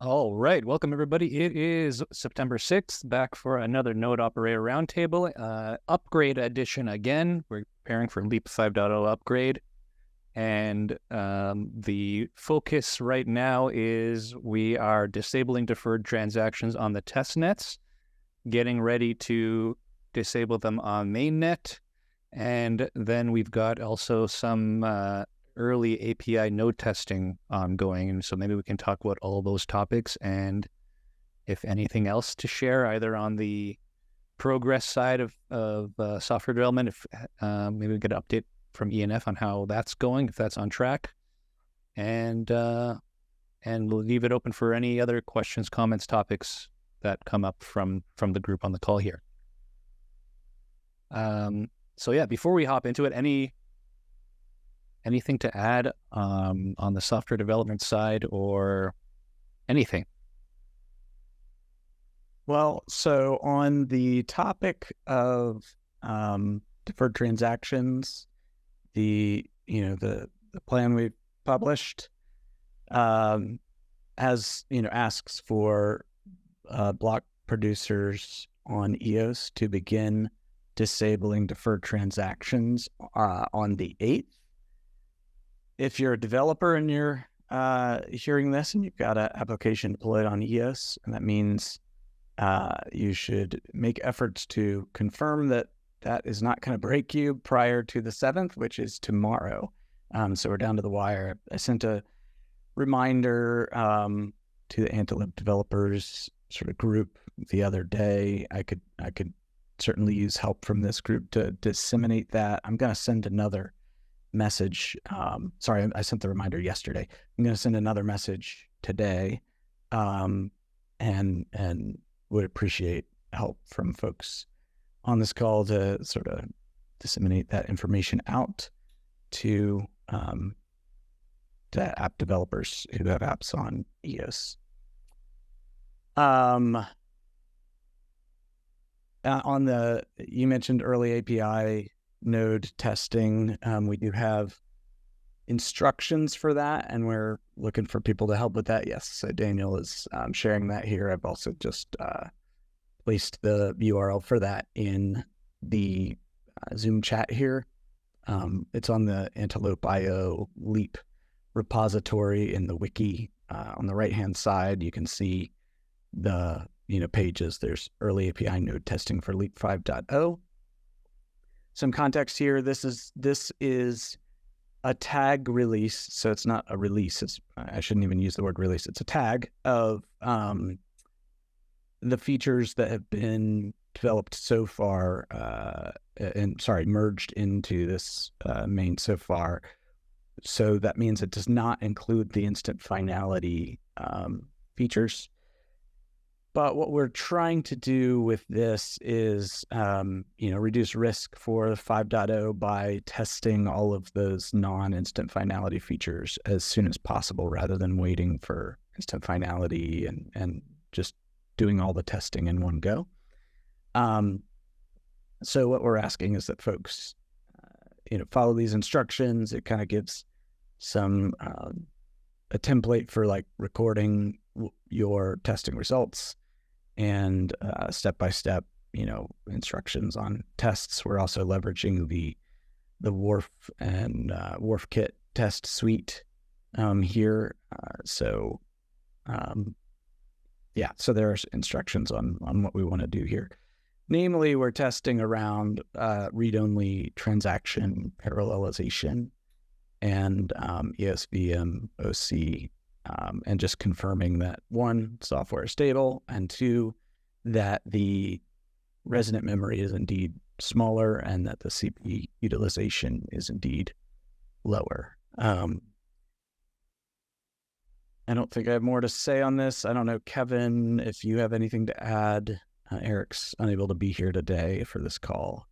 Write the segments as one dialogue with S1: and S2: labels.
S1: All right. Welcome, everybody. It is September 6th, back for another Node Operator Roundtable, upgrade edition again. We're preparing for Leap 5.0 upgrade. And the focus right now is we are disabling deferred transactions on the test nets, getting ready to disable them on mainnet. And then we've got also some early API node testing ongoing. And so maybe we can talk about all those topics and if anything else to share, either on the progress side of software development, if maybe we get an update from ENF on how that's going, if that's on track. And we'll leave it open for any other questions, comments, topics that come up from the group on the call here. So yeah, before we hop into it, anything to add on the software development side or anything?
S2: Well, so on the topic of deferred transactions, the plan we published asks for block producers on EOS to begin disabling deferred transactions on the 8th. If you're a developer and you're hearing this and you've got an application deployed on EOS, and that means you should make efforts to confirm that is not going to break you prior to the 7th, which is tomorrow. So we're down to the wire. I sent a reminder to the Antelope developers sort of group the other day. I could certainly use help from this group to disseminate that. I'm going to send another message. Sorry, I sent the reminder yesterday. I'm going to send another message today, and would appreciate help from folks on this call to sort of disseminate that information out to app developers who have apps on EOS. You mentioned early API node testing. We do have instructions for that, and we're looking for people to help with that. Yes, so Daniel is sharing that here. I've also just placed the URL for that in the Zoom chat here. It's on the Antelope.io Leap repository in the wiki. On the right-hand side, you can see the pages. There's early API node testing for Leap 5.0. Some context here. This is a tag release, so it's not a release. I shouldn't even use the word release. It's a tag of the features that have been developed so far, merged into this main so far. So that means it does not include the instant finality features. But what we're trying to do with this is, reduce risk for 5.0 by testing all of those non-instant finality features as soon as possible, rather than waiting for instant finality and just doing all the testing in one go. So what we're asking is that folks, follow these instructions. It kind of gives some a template for like recording your testing results, and step-by-step, instructions on tests. We're also leveraging the WRF and WRF-Kit test suite here. So there's instructions on what we want to do here. Namely, we're testing around read-only transaction parallelization and ESVM OC. And just confirming that, one, software is stable, and two, that the resident memory is indeed smaller and that the CPU utilization is indeed lower. I don't think I have more to say on this. I don't know, Kevin, if you have anything to add. Eric's unable to be here today for this call.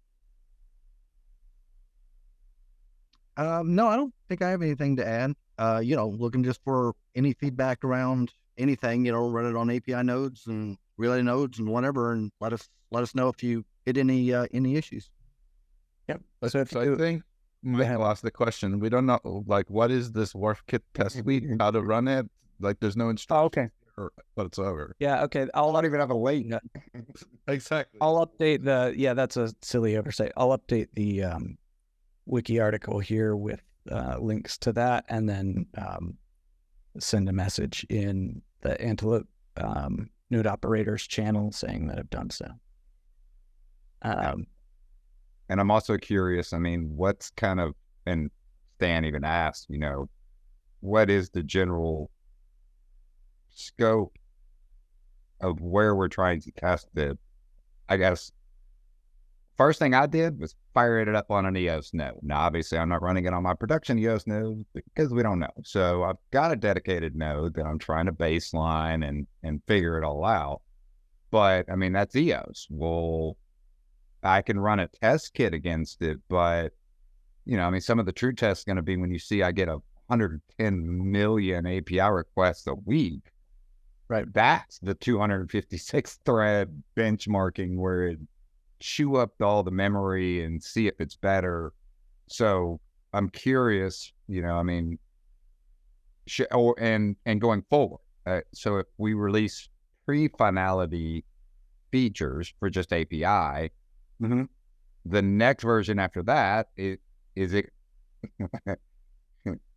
S3: No, I don't think I have anything to add. Looking just for any feedback around anything, run it on API nodes and relay nodes and whatever, and let us know if you hit any issues.
S2: Yep.
S4: So I think Michael asked the question. We don't know, what is this WRF-Kit test suite? How to run it? There's no instruction.
S2: Oh, okay.
S4: whatsoever.
S2: Yeah. Okay.
S4: I don't even have a link. Exactly.
S2: I'll update that's a silly oversight. I'll update the wiki article here with links to that, and then send a message in the Antelope Node Operators channel saying that I've done so.
S4: And I'm also curious, I mean, what's kind of, and Stan even asked, what is the general scope of where we're trying to test it? I guess first thing I did was fire it up on an EOS node. Now, obviously, I'm not running it on my production EOS node because we don't know. So I've got a dedicated node that I'm trying to baseline and figure it all out. But, I mean, that's EOS. Well, I can run a test kit against it, but, some of the true tests is going to be when you see I get 110 million API requests a week. Right. That's the 256 thread benchmarking where it chew up all the memory and see if it's better. So I'm curious, and going forward. So if we release pre-finality features for just API, the next version after that is it.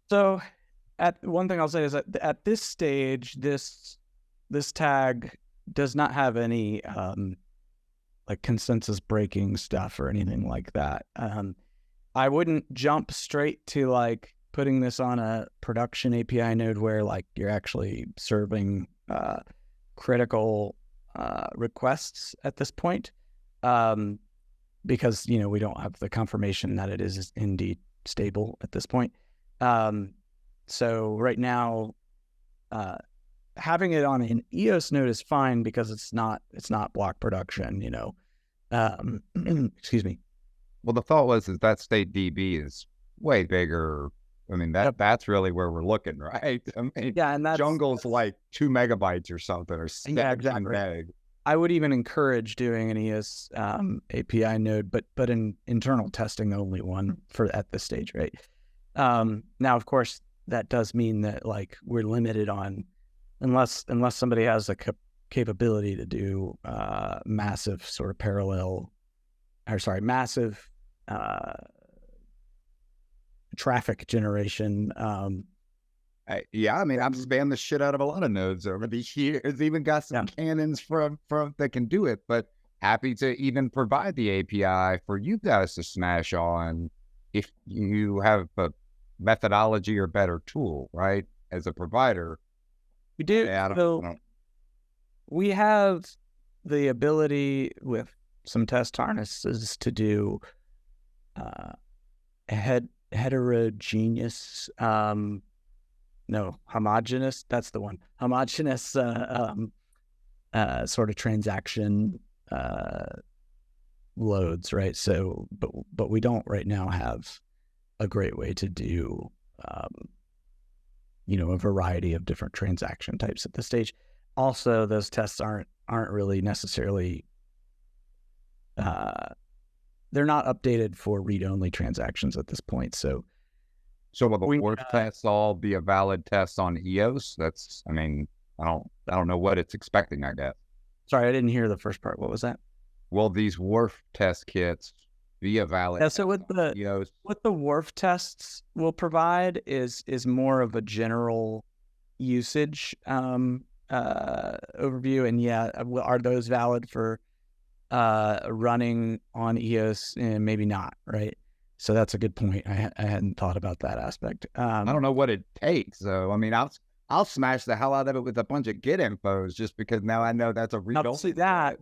S2: So, one thing I'll say is that at this stage, this tag does not have any like consensus breaking stuff or anything like that. I wouldn't jump straight to like putting this on a production API node where like you're actually serving critical requests at this point, because we don't have the confirmation that it is indeed stable at this point. So right now, having it on an EOS node is fine because it's not block production, excuse me.
S4: Well, the thought was that state DB is way bigger. I mean, that's really where we're looking, right? I mean,
S2: yeah, and that's
S4: Jungle's like 2 megabytes or something, or
S2: exactly.
S4: meg.
S2: I would even encourage doing an EOS API node, but an internal testing only one for at this stage, right? Now, of course, that does mean that like we're limited on, unless somebody has the capability to do massive sort of massive traffic generation.
S4: I've spammed the shit out of a lot of nodes over the years. Even got some cannons from that can do it, but happy to even provide the API for you guys to smash on if you have a methodology or better tool, right? As a provider.
S2: We do. We have the ability with some test harnesses to do heterogeneous, homogeneous. That's the one. Homogeneous sort of transaction loads, right? So, but we don't right now have a great way to do, a variety of different transaction types at this stage. Also, those tests aren't really necessarily, they're not updated for read-only transactions at this point. So
S4: will the worth tests all be a valid test on EOS? I don't know what it's expecting, I guess.
S2: Sorry, I didn't hear the first part. What was that?
S4: Will these WRF test kits be a valid
S2: test? So what the WRF tests will provide is more of a general usage overview, and are those valid for running on EOS? Maybe not, right? So that's a good point. I hadn't thought about that aspect.
S4: I don't know what it takes, though. I mean, I'll smash the hell out of it with a bunch of Git infos just because now I know that's a read.
S2: See that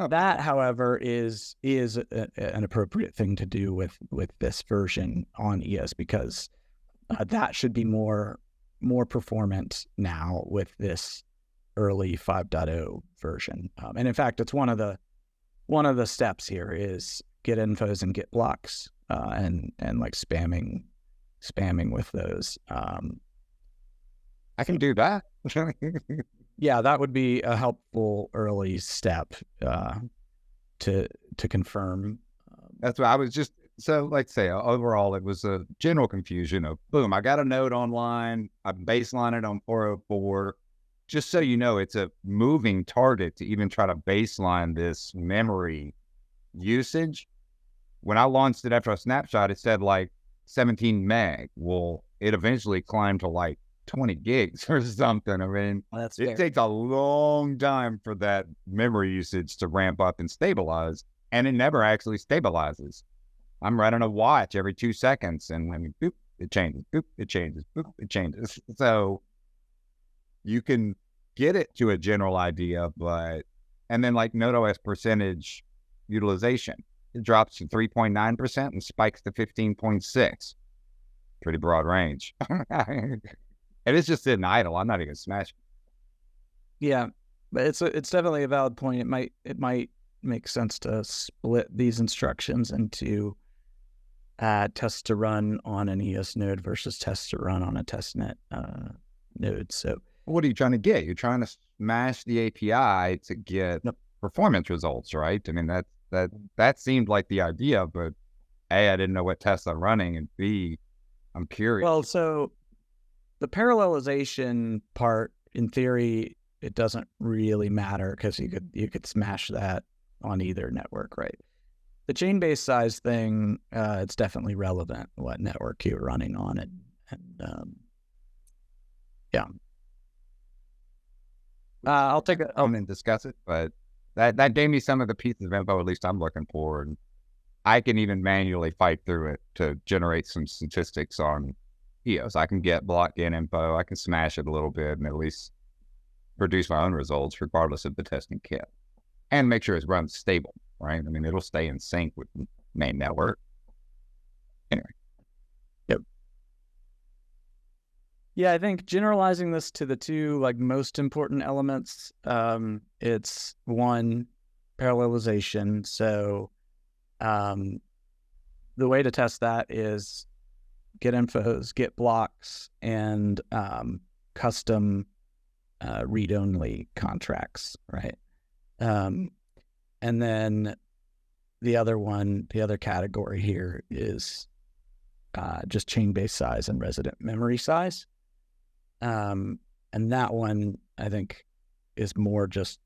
S2: that, however, is an appropriate thing to do with this version on EOS, because that should be more performant now with this early 5.0 version. And in fact, it's one of the steps here is Git infos and Git blocks, and like spamming with those.
S4: I can do that.
S2: Yeah, that would be a helpful early step to confirm.
S4: That's what I was just, so like say, overall, it was a general confusion of, boom, I got a node online, I baseline it on 404, just so you know, it's a moving target to even try to baseline this memory usage. When I launched it after a snapshot, it said like 17 meg. Well, it eventually climbed to like 20 gigs or something. I mean,
S2: Well, that's
S4: it
S2: fair.
S4: takes a long time for that memory usage to ramp up and stabilize, and it never actually stabilizes. I'm running a watch every 2 seconds, and when boop, it changes, boop, it changes, boop, it changes. So you can get it to a general idea, and then like NodeOS percentage utilization, it drops to 3.9% and spikes to 15.6. Pretty broad range. And it's just sitting idle. I'm not even smashing.
S2: Yeah, but it's definitely a valid point. It might make sense to split these instructions into tests to run on an EOS node versus tests to run on a testnet node. So
S4: What are you trying to get? You're trying to smash the API to get performance results, right? I mean, that seemed like the idea, but A, I didn't know what tests I'm running, and B, I'm curious.
S2: well, so the parallelization part, in theory, it doesn't really matter because you could smash that on either network, right? The chain-based size thing, it's definitely relevant what network you're running on it, and yeah. I'll take a.
S4: I'm going to discuss it, but that gave me some of the pieces of info, at least I'm looking for, and I can even manually fight through it to generate some statistics on EOS. I can get block in info, I can smash it a little bit, and at least produce my own results regardless of the testing kit, and make sure it runs stable, right? I mean, it'll stay in sync with the main network. Anyway.
S2: Yep. Yeah, I think generalizing this to the two like most important elements, it's one, parallelization. So the way to test that is get infos, get blocks, and custom read-only contracts, right? And then the other category here is just chain-based size and resident memory size. And that one, I think, is more just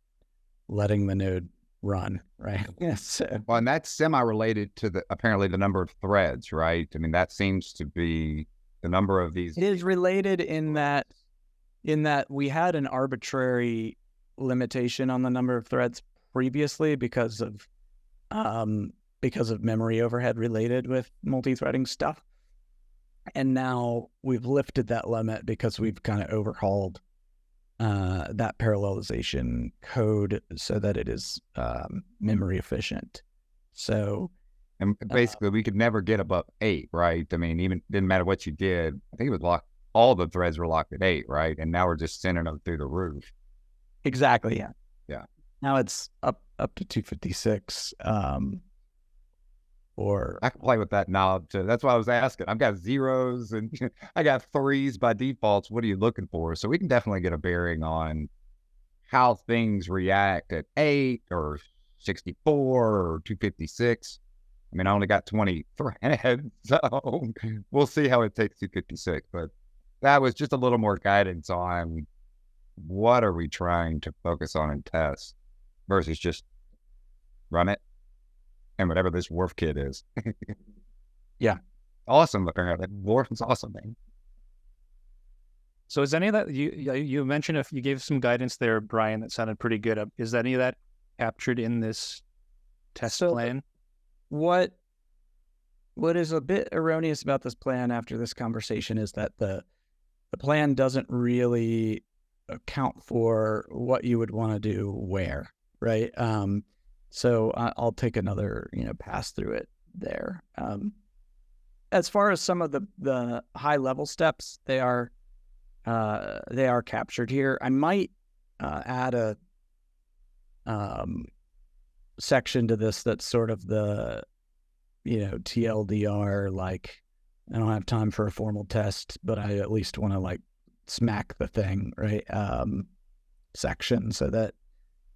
S2: letting the node run, right? Yes.
S4: Well, and that's semi-related to apparently the number of threads, right? I mean, that seems to be the number of these.
S2: It is related in that we had an arbitrary limitation on the number of threads previously because of memory overhead related with multi-threading stuff. And now we've lifted that limit because we've kind of overhauled that parallelization code so that it is memory efficient. So,
S4: and basically, we could never get above 8, right? I mean, even didn't matter what you did. I think it was locked. All the threads were locked at 8, right? And now we're just sending them through the roof.
S2: Exactly. Yeah.
S4: Yeah.
S2: Now it's up to 256. Or
S4: I can play with that knob too. That's why I was asking. I've got zeros and I got 3s by defaults. What are you looking for? So we can definitely get a bearing on how things react at 8 or 64 or 256. I mean, I only got 20 threads, so we'll see how it takes 256. But that was just a little more guidance on what are we trying to focus on and test versus just run it. And whatever this Wharf kit is.
S2: Yeah.
S4: Awesome, apparently. Wharf is awesome, man.
S1: So is any of that, you mentioned if you gave some guidance there, Brian, that sounded pretty good. Is any of that captured in this test plan?
S2: What is a bit erroneous about this plan after this conversation is that the plan doesn't really account for what you would want to do where, right? So I'll take another, pass through it there. As far as some of the high level steps, they are captured here. I might add a section to this that's sort of the, TLDR, like I don't have time for a formal test, but I at least want to like smack the thing, right? Section so that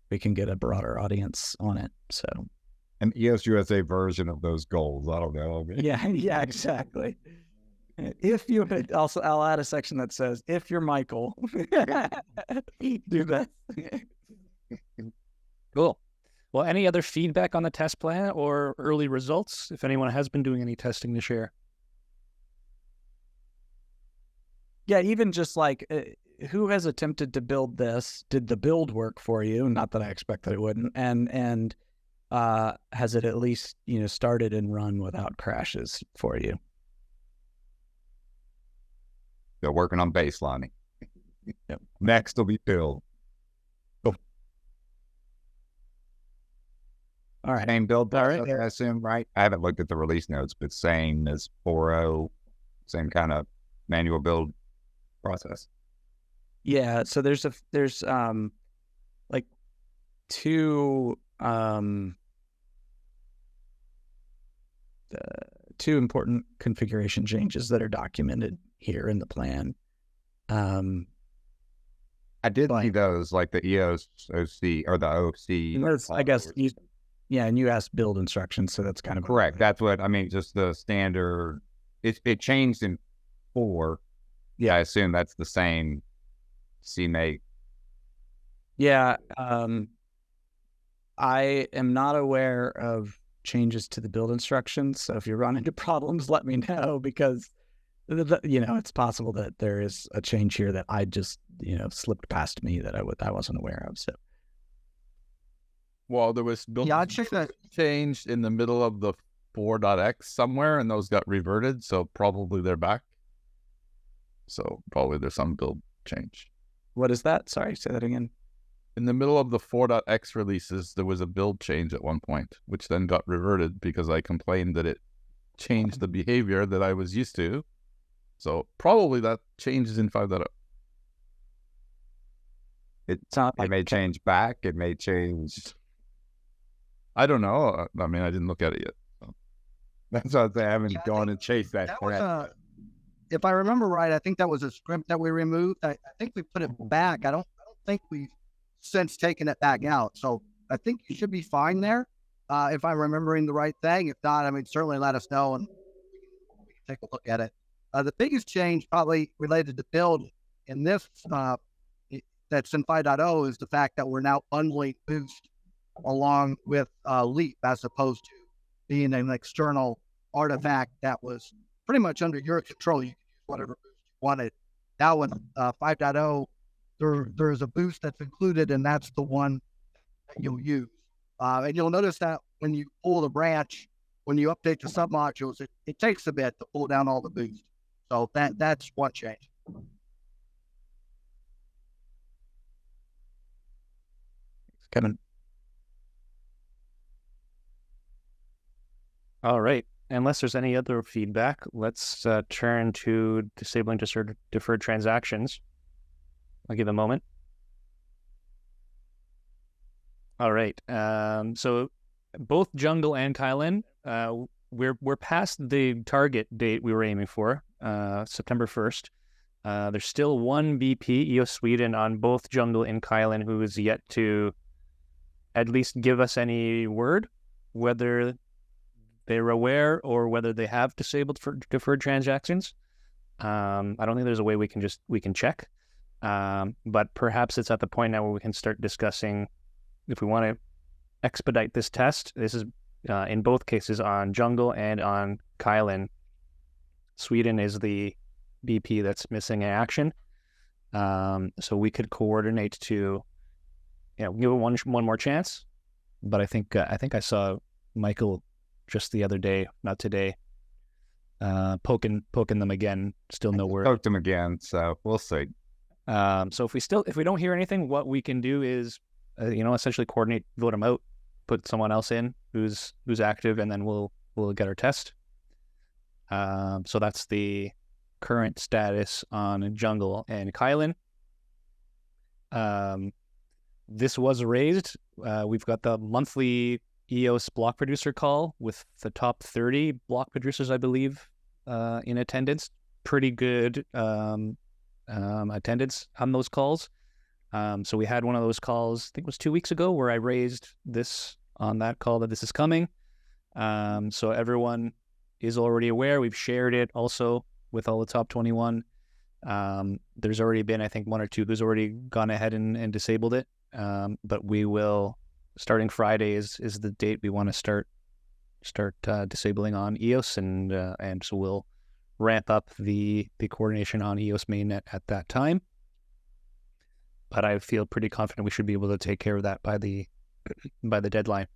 S2: we can get a broader audience on it. So
S4: an EOS USA version of those goals. I don't know.
S2: Yeah, exactly. If you also, I'll add a section that says, if you're Michael, do that.
S1: Cool. Well, any other feedback on the test plan or early results, if anyone has been doing any testing to share?
S2: Yeah, even just like who has attempted to build this? Did the build work for you? Not that I expect that it wouldn't. And has it at least, started and run without crashes for you?
S4: They're working on baselining.
S2: Yep.
S4: Next will be build.
S2: Cool. All right.
S4: Same build
S2: All right.
S4: process, I assume, right? I haven't looked at the release notes, but same as 4.0, same kind of manual build process.
S2: Yeah. So there's like two important configuration changes that are documented here in the plan.
S4: I did see those, like the EOS OC or the OC.
S2: I guess and you asked build instructions, so that's kind of
S4: correct. That's what I mean. Just the standard. It changed in 4. Yeah, I assume that's the same CMake.
S2: Yeah, I am not aware of changes to the build instructions. So if you run into problems, let me know, because it's possible that there is a change here that I just slipped past me that I wasn't aware of. So,
S5: well, there was build
S3: I'd check that.
S5: changed in the middle of the 4.x somewhere, and those got reverted. So probably they're back. So probably there's some build change.
S2: What is that? Sorry, say that again.
S5: In the middle of the 4.x releases, there was a build change at one point, which then got reverted because I complained that it changed the behavior that I was used to. So probably that changes in 5.0.
S4: It may change back. It may change.
S5: I don't know. I mean, I didn't look at it yet. So.
S4: That's what I haven't gone and chased that.
S3: That was if I remember right, I think that was a script that we removed. I think we put it back. I don't think we've since taken it back out. So I think you should be fine there, if I'm remembering the right thing. If not, I mean, certainly let us know and we can take a look at it. The biggest change probably related to build in this that's in 5.0 is the fact that we're now bundling Boost along with Leap, as opposed to being an external artifact that was pretty much under your control. You could use whatever boost you wanted. Now with 5.0, there's a boost that's included, and that's the one that you'll use. And you'll notice that when you pull the branch, when you update the submodules, it takes a bit to pull down all the boost. So that's one change.
S2: Kevin.
S1: All right. Unless there's any other feedback, let's turn to disabling deferred transactions. I'll give a moment. All right. So both Jungle and Kylin, we're past the target date we were aiming for, September 1st. There's still one BP, EOS Sweden, on both Jungle and Kylin who is yet to at least give us any word whether they're aware or whether they have disabled for deferred transactions. I don't think there's a way we can check. But perhaps it's at the point now where we can start discussing if we want to expedite this test. This is in both cases on Jungle and on Kylin. Sweden is the BP that's missing in action. So we could coordinate to, give it one more chance. But I think I saw Michael just the other day, not today, poking them again. Still no word.
S4: Poked them again, so we'll see.
S1: So if we don't hear anything, what we can do is, essentially coordinate, vote them out, put someone else in who's active, and then we'll get our test. So that's the current status on Jungle and Kylin. This was raised. We've got the monthly EOS block producer call with the top 30 block producers, I believe, in attendance. Pretty good attendance on those calls. So we had one of those calls, I think it was 2 weeks ago, where I raised this on that call that this is coming. So everyone is already aware. We've shared it also with all the top 21. There's already been, I think, one or two who's already gone ahead and disabled it. But we will, starting Friday is the date we want to start disabling on EOS, and so we'll ramp up the coordination on EOS mainnet at that time. But I feel pretty confident we should be able to take care of that by the deadline.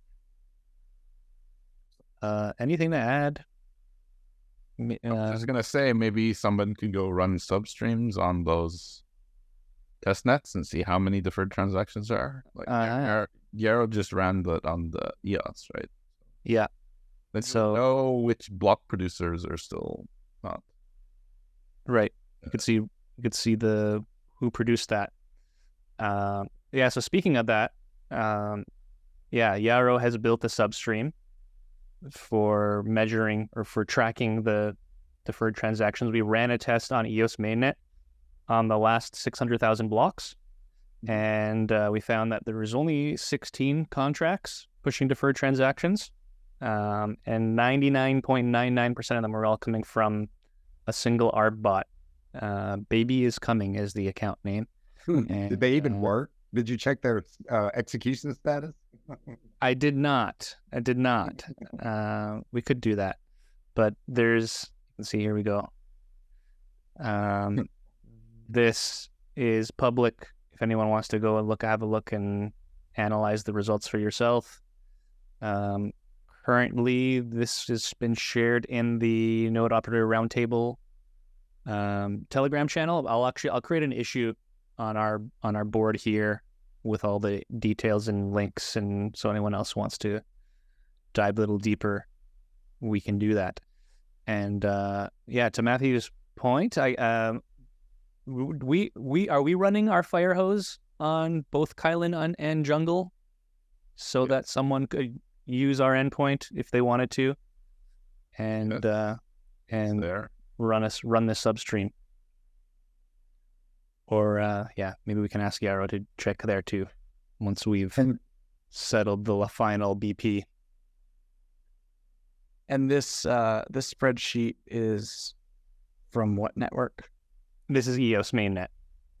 S1: Anything to add?
S5: I was just gonna say, maybe someone could go run substreams on those test nets and see how many deferred transactions there are. Like Yarrow just ran that on the EOS, right?
S1: Yeah.
S5: Then
S1: So-
S5: you know which block producers are still not.
S1: Right. You could see the who produced that. Yeah. So speaking of that, Yarrow has built a substream for measuring or for tracking the deferred transactions. We ran a test on EOS mainnet on the last 600,000 blocks, and we found that there was only 16 contracts pushing deferred transactions, and 99.99% of them were all coming from a single ARB bot. Baby is Coming is the account name. And,
S4: Did they even work? Did you check their execution status?
S1: I did not. We could do that, but let's see, here we go. This is public. If anyone wants to go and have a look and analyze the results for yourself. Currently, this has been shared in the Node Operator Roundtable Telegram channel. I'll create an issue on our board here with all the details and links, and so anyone else wants to dive a little deeper, we can do that. And to Matthew's point, are we running our fire hose on both Kylin and Jungle, so that someone could use our endpoint if they wanted to, and
S5: There.
S1: run this substream. Or maybe we can ask Yarrow to check there too, once we've settled the final BP.
S2: And this spreadsheet is from what network?
S1: This is EOS mainnet.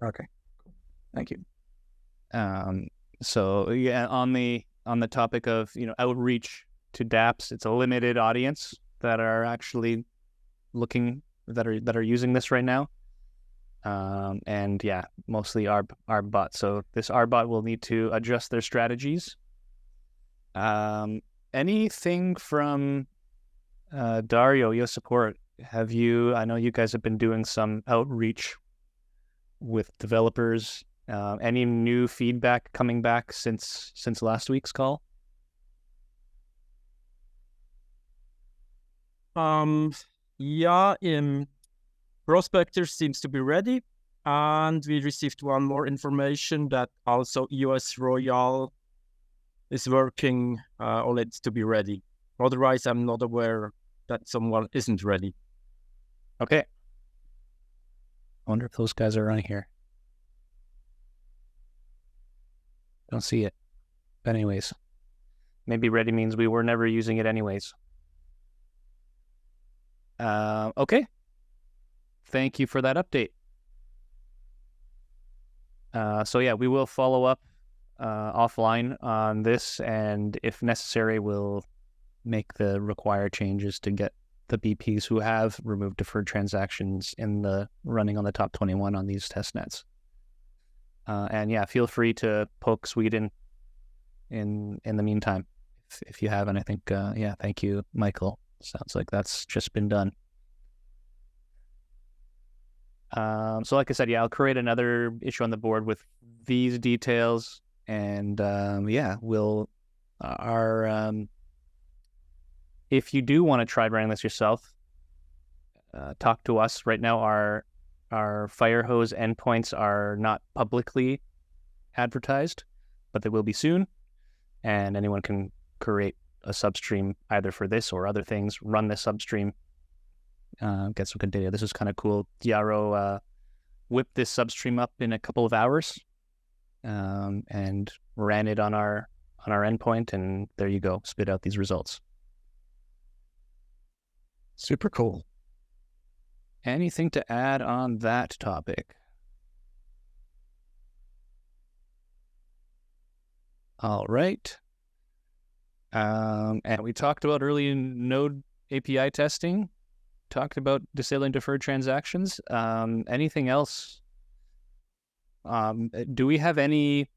S2: Okay, thank you.
S1: So yeah, on the topic of outreach to dApps, it's a limited audience that are actually looking that are using this right now. And yeah, mostly our bot. So this our bot will need to adjust their strategies. Anything from Dario, EOS support? I know you guys have been doing some outreach with developers. Any new feedback coming back since last week's call?
S6: Prospector seems to be ready, and we received one more information that also EOS Royal is working on it to be ready. Otherwise, I'm not aware that someone isn't ready.
S1: Okay. I wonder if those guys are on here. Don't see it. But anyways, maybe ready means we were never using it anyways. Okay. Thank you for that update. So yeah, we will follow up offline on this, and if necessary, we'll make the required changes to get the BPs who have removed deferred transactions in the running on the top 21 on these test nets. And yeah, feel free to poke Sweden in the meantime if you have. And I think thank you, Michael. Sounds like that's just been done. So like I said, I'll create another issue on the board with these details, and we'll if you do want to try running this yourself, talk to us. Right now, our Firehose endpoints are not publicly advertised, but they will be soon, and anyone can create a substream either for this or other things, run this substream, get some good data. This is kind of cool. Yarrow whipped this substream up in a couple of hours and ran it on our endpoint, and there you go, spit out these results.
S2: Super cool.
S1: Anything to add on that topic? All right. And we talked about early node API testing, talked about disabling deferred transactions. Anything else? Do we have any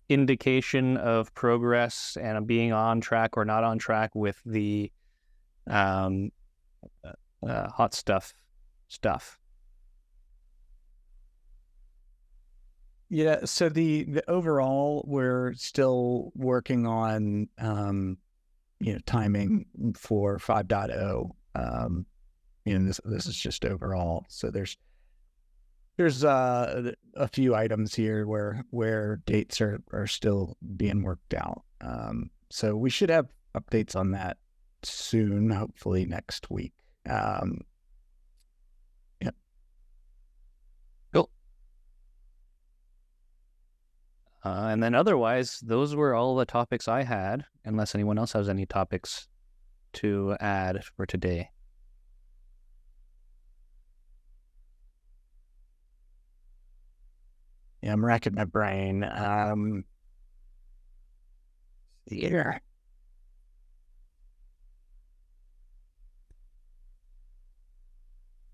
S1: indication of progress and being on track or not on track with the hot stuff?
S2: Yeah, so the overall, we're still working on timing for 5.0. This is just overall. So there's a few items here where dates are still being worked out. So we should have updates on that soon, hopefully next week. Yeah.
S1: Cool. And then otherwise, those were all the topics I had, unless anyone else has any topics to add for today.
S2: Yeah, I'm racking my brain. Yeah.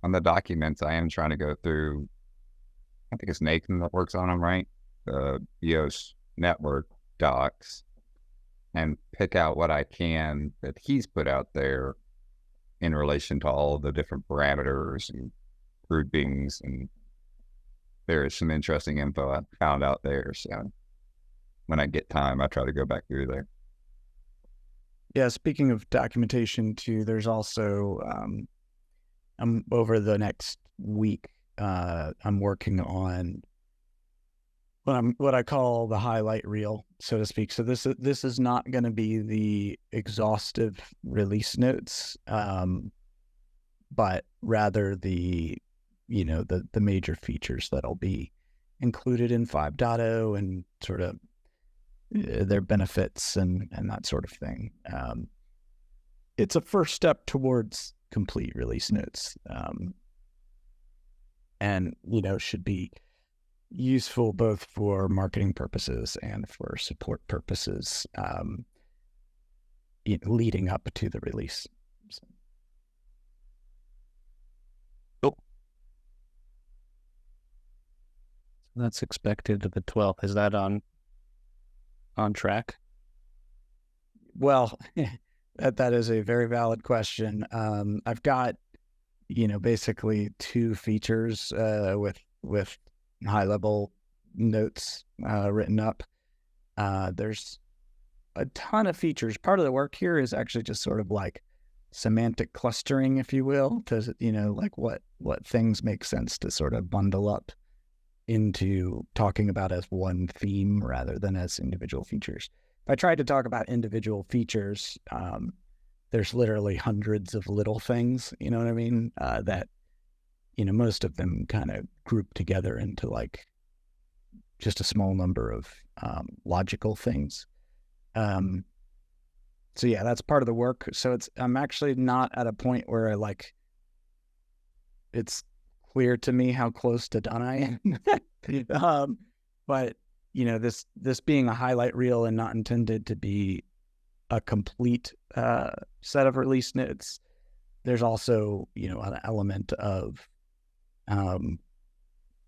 S4: On the documents, I am trying to go through, I think it's Nathan that works on them, right? The EOS Network docs, and pick out what I can that he's put out there in relation to all the different parameters and groupings, and there is some interesting info I found out there. So when I get time, I try to go back through there.
S2: Yeah, speaking of documentation too, there's also over the next week, I'm working on what I call the highlight reel, so to speak. So this is not going to be the exhaustive release notes, but rather the major features that'll be included in 5.0 and sort of their benefits and that sort of thing. It's a first step towards complete release notes, and should be useful both for marketing purposes and for support purposes, leading up to the release. So.
S1: Cool. That's expected the 12th. Is that on track?
S2: Well, that is a very valid question. I've got, basically two features with high-level notes written up. There's a ton of features. Part of the work here is actually just sort of like semantic clustering, if you will, to like what things make sense to sort of bundle up into talking about as one theme rather than as individual features. If I tried to talk about individual features, there's literally hundreds of little things, you know what I mean, that most of them kind of group together into like just a small number of logical things. So yeah, that's part of the work. So I'm actually not at a point where it's clear to me how close to done I am. But this being a highlight reel and not intended to be a complete set of release notes, there's also an element of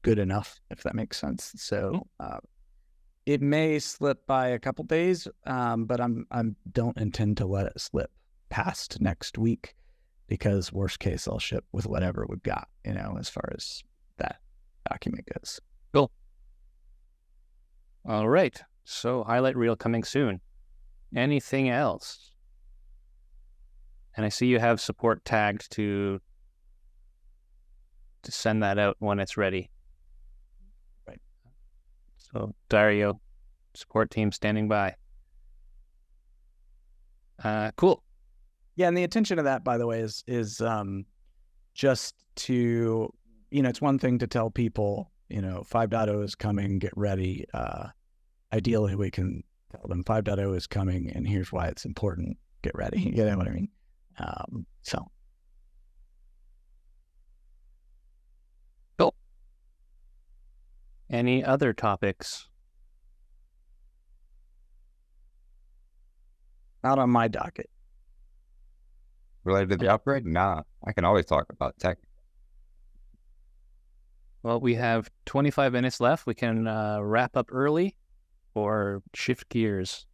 S2: good enough, if that makes sense. So it may slip by a couple days, but I don't intend to let it slip past next week, because worst case, I'll ship with whatever we've got, as far as that document goes.
S1: Cool. All right. So highlight reel coming soon. Anything else? And I see you have support tagged to send that out when it's ready.
S2: Right.
S1: So Dario, support team standing by. Cool.
S2: Yeah, and the intention of that, by the way, is just to, it's one thing to tell people, 5.0 is coming, get ready. Ideally, we can tell them 5.0 is coming, and here's why it's important. Get ready. You know what I mean? So
S1: Cool. Any other topics?
S2: not on my docket.
S4: Related to the upgrade? Nah, I can always talk about tech.
S1: Well, we have 25 minutes left. We can wrap up early or shift gears.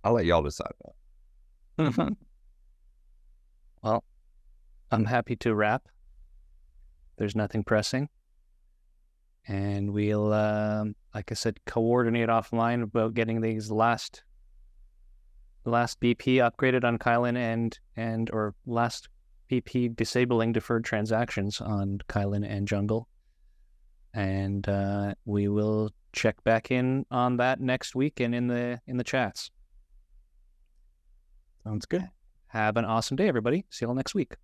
S4: I'll let y'all decide that.
S1: Well, I'm happy to wrap. There's nothing pressing. And we'll, like I said, coordinate offline about getting these last BP upgraded on Kylin or last BP disabling deferred transactions on Kylin and Jungle. And we will check back in on that next week and in the chats.
S2: Sounds good.
S1: Have an awesome day, everybody. See you all next week.